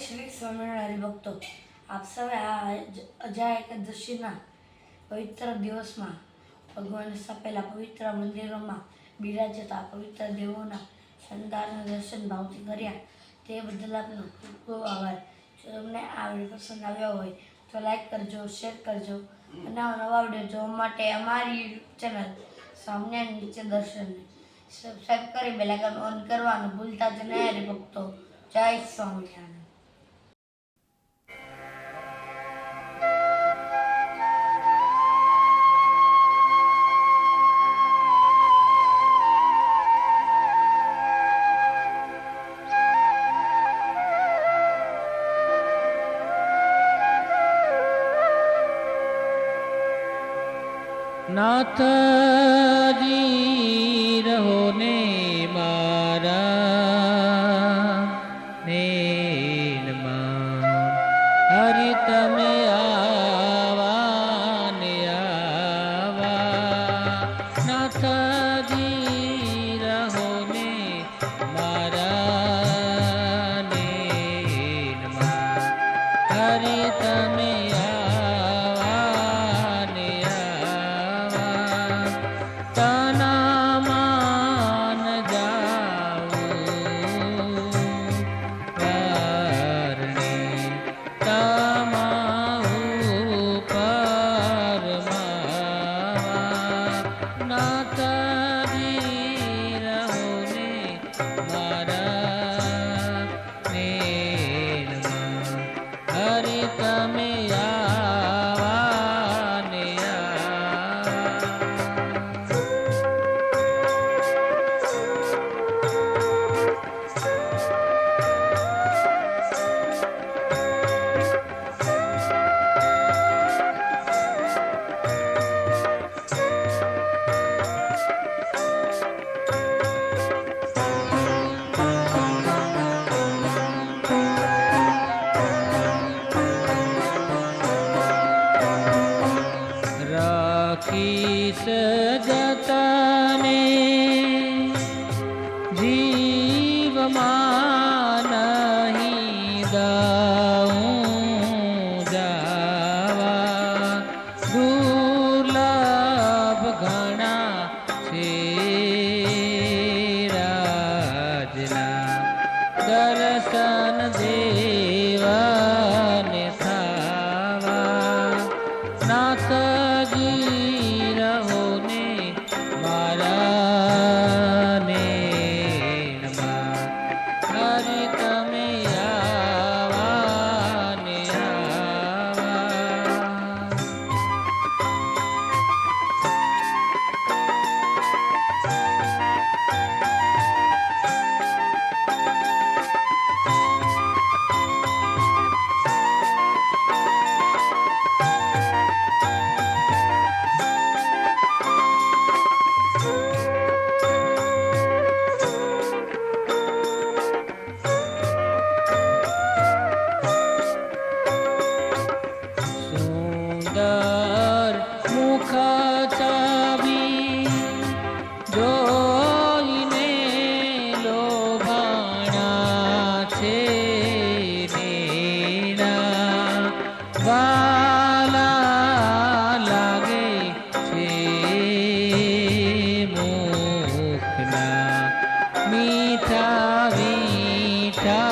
શ્રી સ્વામિનારાયણ હરિભક્તો, આપ સૌએ આ અજાય એકાદશીના પવિત્ર દિવસમાં ભગવાનને સ્થાપેલા પવિત્ર મંદિરોમાં બિરાજતા પવિત્ર દેવોના શણગારના દર્શન ભાવથી કર્યા તે બદલ આપનો ખૂબ ખૂબ આભાર. જો તમને આ વિડીયો પસંદ આવ્યો હોય તો લાઈક કરજો, શેર કરજો અને નવા વિડીયો જોવા માટે અમારી યુટ્યુબ ચેનલ સ્વામિનારાયણ નીચે દર્શનને સબસ્ક્રાઈબ કરી બેલ આઇકન ઓન કરવાનું ભૂલતા જ નહીં હરિભક્તો. જય સ્વામિનારાયણ. નાથજી રહો ને મારા નેનમાં, હરિ તમે આવા ને આવા. નાથજી રહો ને મારા નેનમાં, હરિ તમે જતને જીવમાં નહીં દઉં જાવા, દુર્લભ ઘણા છે રાજના દર્શન દેવને થાવા. નાથજી રહો ને મારા નેનમાં, હરિ તમે આવા ને આવા. સુંદર મુખ છબી જોઈને લોભાણા છે નેણા, વાલા લાગે છે મુખના મીઠા મીઠા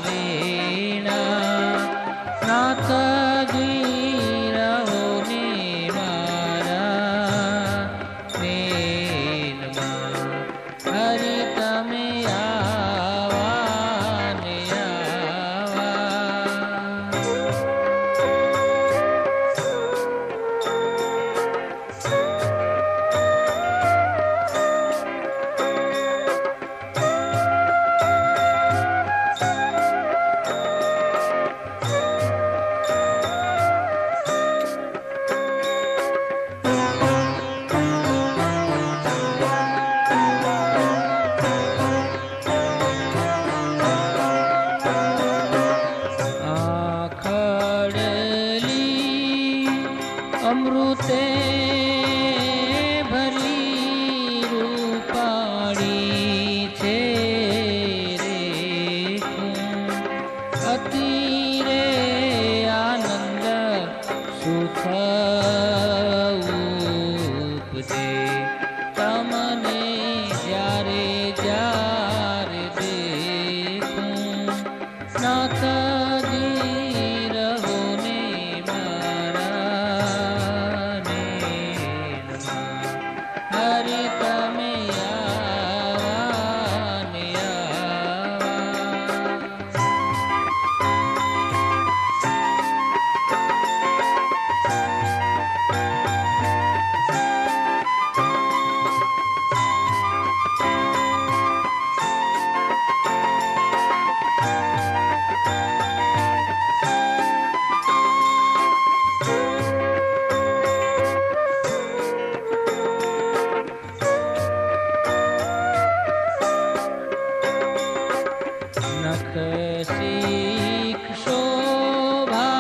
વેણા. નાથજી રહો ને મારા નેનમાં, હરિ તમે આવા ને આવા. અમૃતે ભરી રૂપાળી છે રે અતિ રે આનંદ સુખ ઉપજે તમને જ્યારે જ્યારે દેખું નાથજી રહો ને મારા નેણમાં હરિ તમે આવા ને આવા નખ શીખ શોભા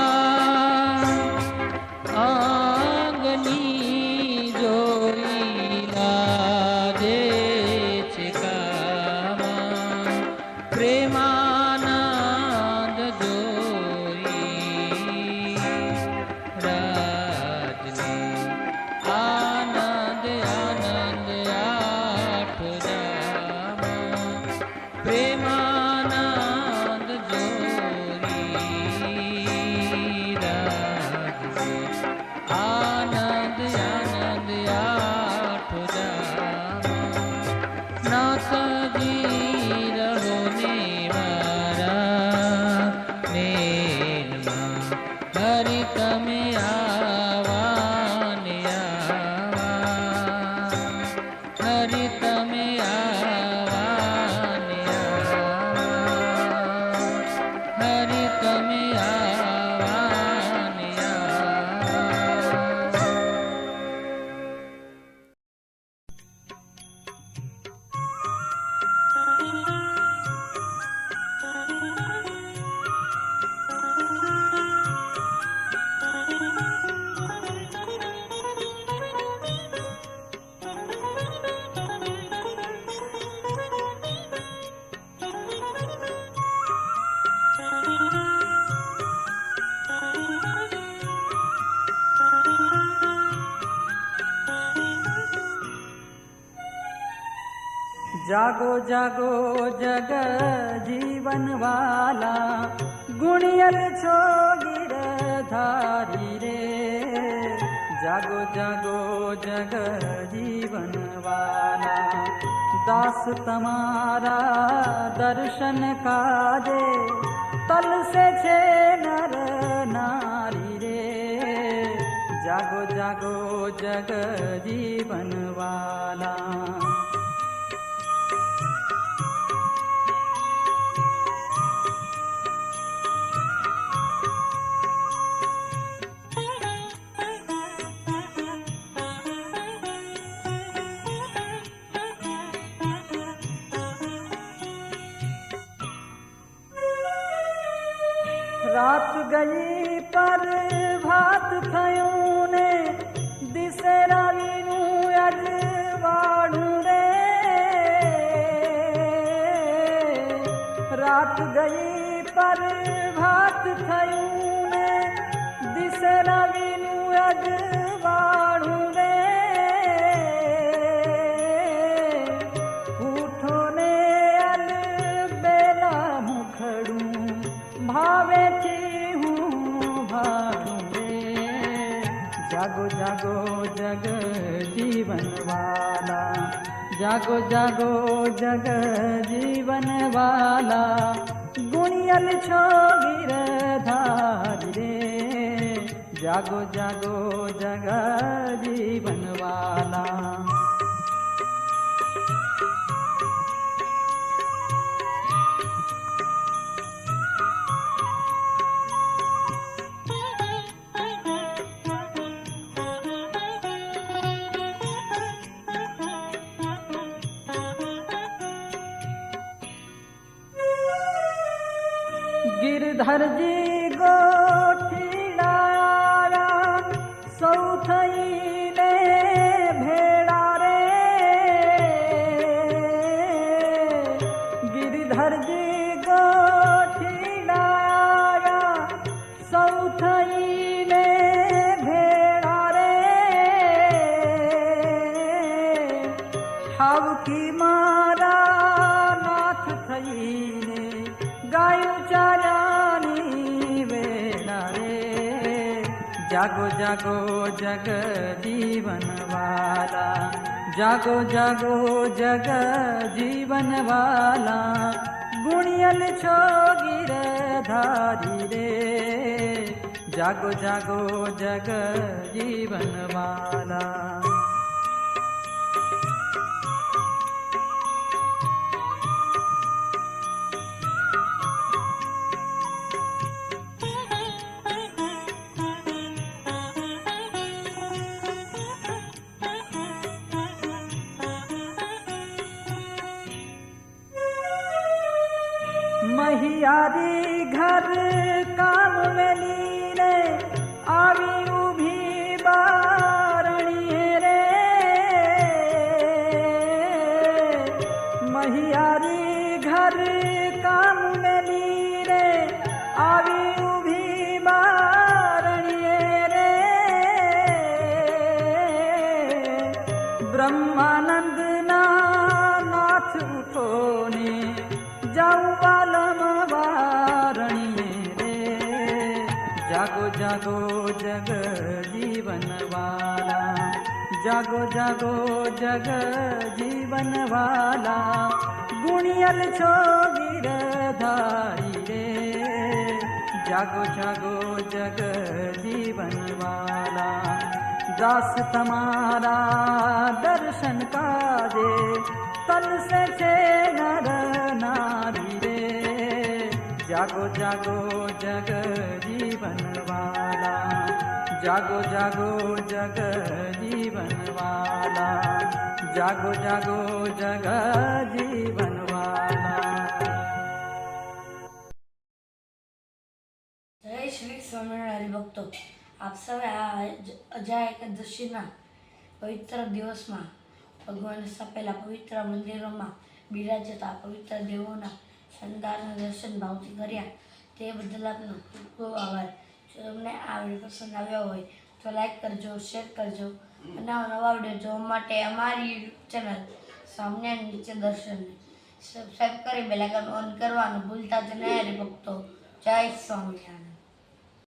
આંગની જોઈ લાગે છે કામા પ્રેમાનંદ જોઈ રાજને આનંદ આનંદ આઠ જામા પ્રેમાનંદ જોરી રાજે આનંદ આનંદ આઠ જામા નાથજી રહો ને મારા નેનમાં હરિ તમે આવા ને આવા હરિ તમે આવા ને આવા હરિ તમે આવા ને આવા जागो जागो जग जीवन वाला गुणियल छो गिरधारी रे जागो जागो जग जीवन वाला दास तमारा दर्शन काजे तल से छे नर नारी रे जागो जागो जग जीवन वाला रात गई पर भात थयूं ने दिसे रावीनु अजवाड़ू रे रात गई पर भात थयूं ने दिसे रावीनु अजवाड़ू रे उठो ने अल बेला मुखड़ू भावे थी हूँ भारू रे जागो जागो जग जीवन वाला जागो जागो जग जीवन वाला गुणियल छो गिरधारी रे जागो जागो जग जीवन वाला गिरधर जी गोठीड़ा सौथई ने भेड़ा रे गिरधर जी गोठीड़ा जागो जागो जग जीवन वाला, जागो जागो जग जीवन वाला, गुणियल छो गिरधारी रे, जागो जागो जग जीवन वाला। महियारी घर काम वेली रे, आवी उभी बारणी रे, महियारी घर काम वेली रे, आवी उभी बारणी रे, ब्रह्मानंद ना नाथ उठो ने, जाऊ बालम वारणी रे, जागो जागो जग जीवन वाला, जागो जागो जग जीवन वाला, गुणियल छो गिरधारी रे, जागो जागो जग जीवन वाला। दास तुम्हारा दर्शन काजे, तन से छे नर नारी रे, जागो जागो जग जीवन वाला, जागो जागो जग जीवन वाला, जागो जागो जग जीवन वाला। જય શ્રી સ્વામિનારાયણ હરિભક્તો, આપ સૌએ આ અજાય એકાદશીના પવિત્ર દિવસમાં ભગવાન સ્થાપેલા પવિત્ર મંદિરોમાં બિરાજતા પવિત્ર દેવોના શણગારના દર્શન ભાવથી કર્યા, તે બદલ આપનો ખૂબ ખૂબ આભાર. જો તમને આ વિડીયો પસંદ આવ્યો હોય તો લાઈક કરજો, શેર કરજો અને નવા વિડીયો જોવા માટે અમારી યુટ્યુબ ચેનલ સ્વામિનારાયણ નીચે દર્શનને સબસ્ક્રાઈબ કરી બેલ આઇકન ઓન કરવાનું ભૂલતા જ નહીં હરિભક્તો. જય સ્વામિનારાયણ.